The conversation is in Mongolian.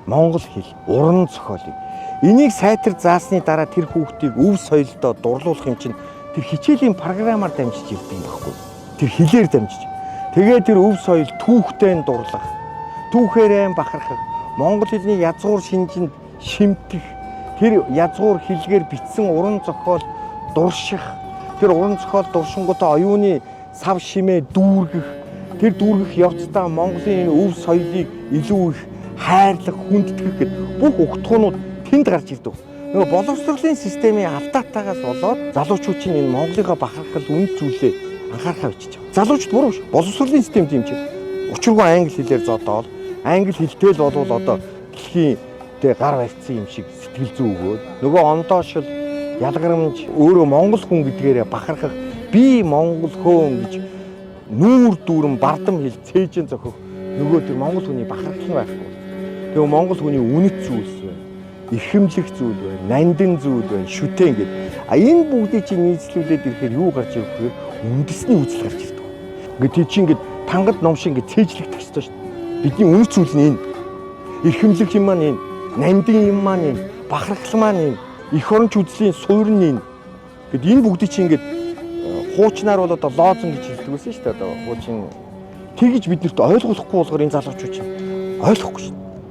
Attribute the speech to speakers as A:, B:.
A: монгол хэл, уран зохиолыг энийг сайтар заасны дараа тэр хүүхдийг өв соёлдоо дурлуулах юм чинь тэр хичээлийн програмаар дамжиж ирдэг юм баггүй. Тэр хэлээр дамжиж. Тэгээ тэр өв соёл түүхтэй дурлах, түүхээрээ бахархах, монгол хэлний язгуур шинжинд шимтэх, тэр язгуур хэлгээр бичсэн уран зохиол дурших, тэр уран зохиол дуршингуудаа оюуны сав шимээ дүүргэх, тэр дүүргэх явцдаа Монголын өв соёлыг илүү их хайрлах, хүндэтгэх гэд бүх утгуунууд тэнд гарч ирдэг. Нөгөө боловсролын системийн алдаатаагаас болоод залуучууд чинь энэ Монголынхаа бахархал үнд зүйлээ анхаарахаа бичиж байгаа. Залуучууд буруу ш. Боловсролын систем тийм ч. Учиргүй англи хэлээр зодоол, англи хэлтэй л болвол одоо дэлхийн гар барьцсан юм шиг сэтгэл зүй өгөөд нөгөө ондоошил ялгарамж өөрөө монгол хүн гэдгээрээ бахархах, би монгол хөөн гэж нүүр дүүрэн бардам хэл цээжэн зохих нөгөө тэр монгол хүний бахархал байхгүй. Тэгээ монгол хүний үнэт зүйлс байна. Эрхэмлэх зүйл байна, нандин зүйл байна, шүтэн гэдэг. Энэ бүгдийг чинь нийцлүүлээд ирэхээр юу гарч ирэх вэ? Үндэсний үзэл гарч ирдэг. Ингээд тий чи ингээд тангад ном шиг ингээд цээжлэх тагстай шүү дээ. Бидний үнэт зүйл нь энэ. Эрхэмлэх юм маань энэ, нандин юм маань энэ, бахархал маань энэ, эх оронч үзлийн суурь нь энэ. Гэт энэ бүгдийг чинь ингээд хуучнаар бол одоо лоозон гэж хэлдэг байсан шүү дээ. Одоо хуучин тэгж биднэрт ойлгуулахгүй болохоор энэ залуучууд чинь ойлгохгүй шүү.